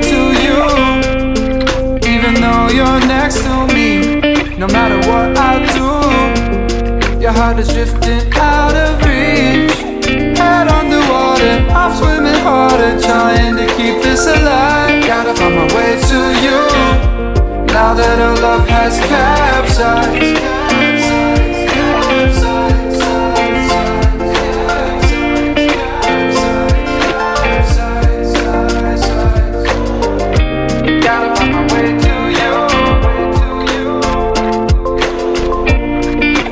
to you, even though you're next to me. No matter what I do, your heart is drifting out of reach. Head underwater, I'm swimming harder, trying to keep this alive. Gotta find my way to you, now that our love has capsized. Gotta find my way to you,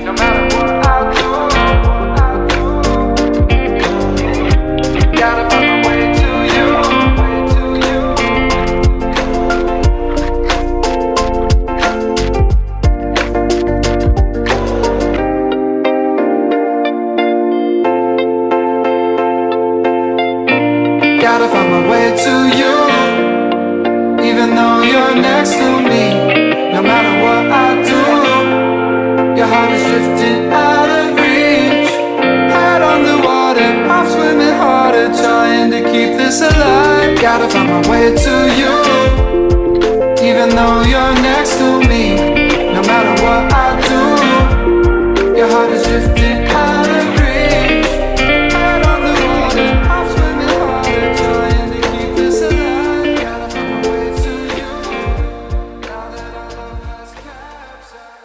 no matter what I do. Gotta find my way to you. Gotta find my way to you, even though you're next to me. No matter what I do, your heart is drifting out of reach. Head on the water, I'm swimming harder, trying to keep this alive. Gotta find my way to you, even though you're next to me. No matter what I do, your heart is drifting out of reach. Head on the water, I'm swimming harder, trying to keep this alive. Gotta find my way to you, now that our love has capsized.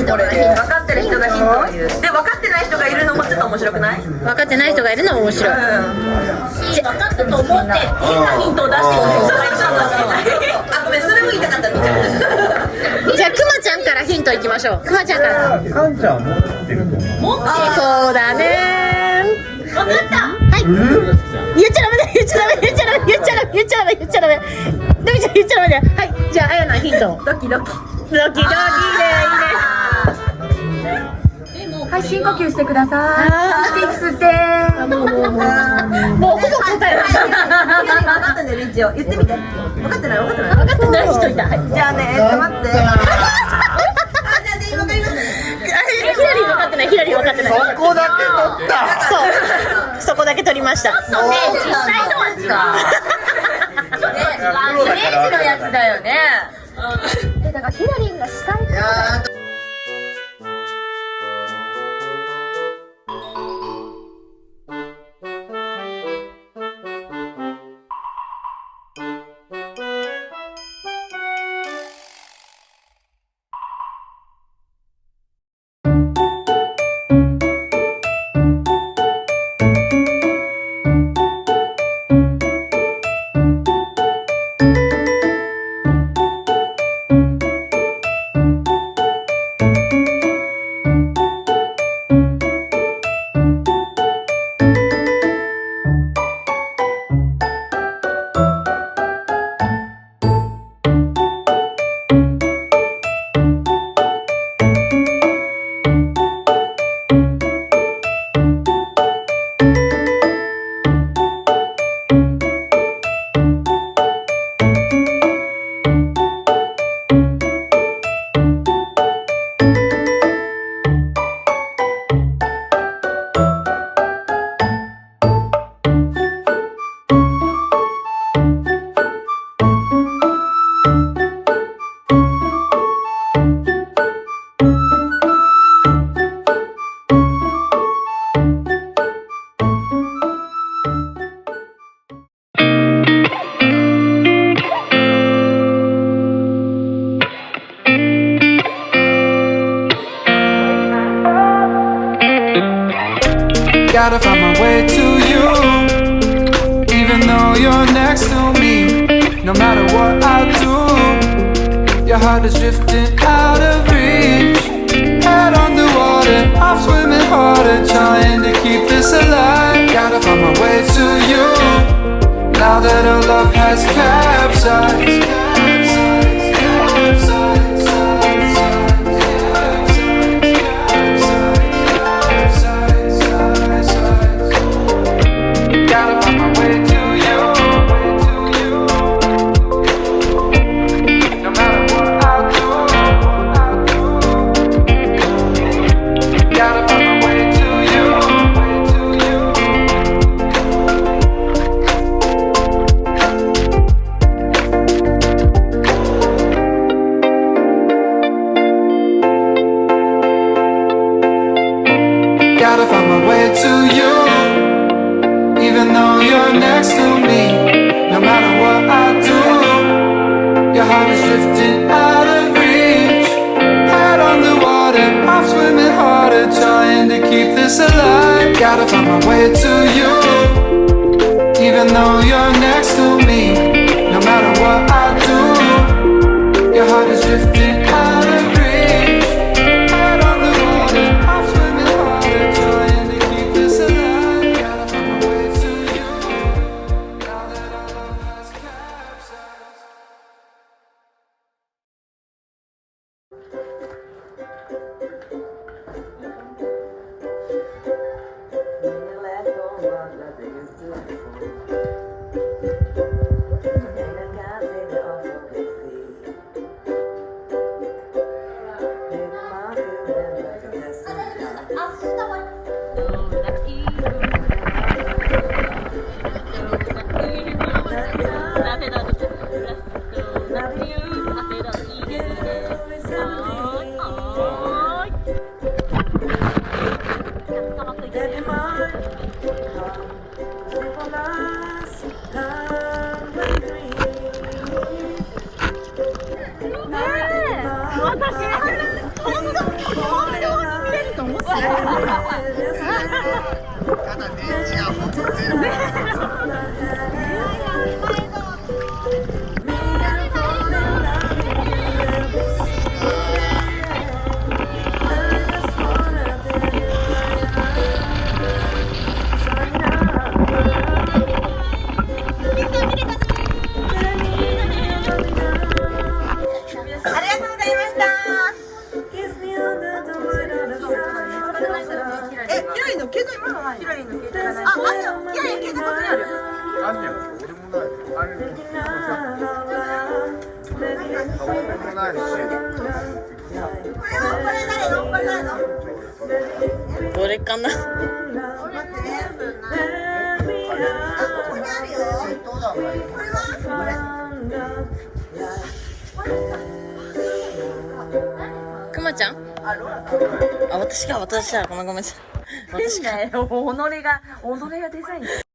トこれ分かってる人がヒントを言う。で分かってない人がいるのもちょっと面白くない？分かってない人がいるのも面白い。分かったと思って変なヒントを出してくれる人がいるかもしれない。あ、ごめん、それも言いたかったんですよ。じゃあくまちゃんからヒントいきましょう。くまちゃんから。かんちゃんは持ってると思う。そうだね。分かった。はい。言っちゃダメだ。言っちゃダメ。言っちゃダメ。言っちゃダメ。言っちゃダメ。言っちゃダメ。ドキちゃん言っちゃダメだよ。はい。じゃああやなヒント。ドキドキ。ドキドキでいいね。はい、深呼吸してください。吸ってもうほぼ答えました。分かったね、リッチを言ってみて。分かってない、分かってない。分かってない人いた。じゃあね、待って。じゃあね、分かりましたね。ヒラリー分かってない。ヒラリー分かってない。そこだけ取った。そう。そこだけ取りました。そうね、実際とは違う。イメージのやつだよね。だからヒラリンがしたい。Gotta find my way to you, even though you're next to me. No matter what I do, your heart is drifting out of reach. Head underwater, I'm swimming harder, trying to keep this alive. Gotta find my way to you, now that our love has capsized. Gotta find my way to you, even though you're next to me. No matter what I do, your heart is drifting out of reach. Head on the water, I'm swimming harder, trying to keep this alive. Gotta find my way to you, even though you're next to me. No matter what I do, your heart is drifting out of reach. Head on the water, I'm swimming harder, trying to keep this alive. Gotta find my way to you, now that our love has capsized. どれかな。くまちゃん？あ、私だ。ごめんなさい。私が、己がデザイン。